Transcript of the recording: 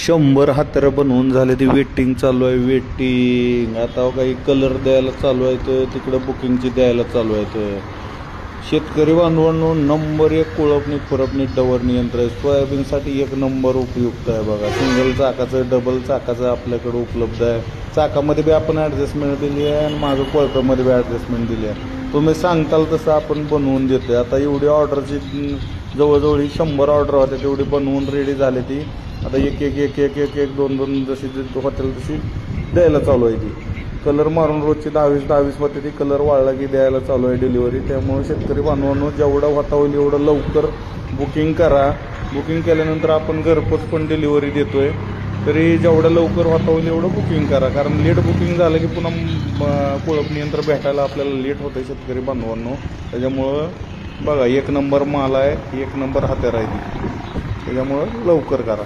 100 हातर बनवून झाले. ती वेटिंग चालू आहे. वेटिंग आता काही कलर द्यायला चालू आहे. तर तिकडं बुकिंगची द्यायला चालू आहे. तर शेतकरी बांधवांनो, नंबर 1 कुळपणी खुरपणी डवरणी यंत्र आहे. सोयाबीनसाठी 1 नंबर उपयुक्त आहे बघा. सिंगल चाकाचं डबल चाकाचं आपल्याकडे उपलब्ध आहे. चाकामध्ये बी आपण ॲडजस्टमेंट दिली आहे आणि मागं कोळप्यामध्ये बी ॲडजस्टमेंट दिली आहे. तुम्ही सांगताल तसं आपण बनवून देतो आहे. आता एवढी ऑर्डरची जवळजवळ 100 ऑर्डर होते, तेवढी बनवून रेडी झाली. ती आता एक एक एक एक एक एक दोन दोन जशी होतील तशी द्यायला चालू आहे. ती कलर मारून रोजची 10-20 होते. ती कलर वाळला की द्यायला चालू आहे डिलिव्हरी. त्यामुळे शेतकरी बांधवांनो, जेवढं होता होईल एवढं लवकर बुकिंग करा. बुकिंग केल्यानंतर आपण घरपोच पण डिलिव्हरी देतो आहे. तरी जेवढं लवकर होता होईल एवढं बुकिंग करा, कारण लेट बुकिंग झालं की पुन्हा कुळपणी यंत्र भेटायला आपल्याला लेट होतं आहे शेतकरी बांधवांनो. त्याच्यामुळं बघा, 1 नंबर माल आहे, 1 नंबर हात्यार आहे ती. त्याच्यामुळं लवकर करा.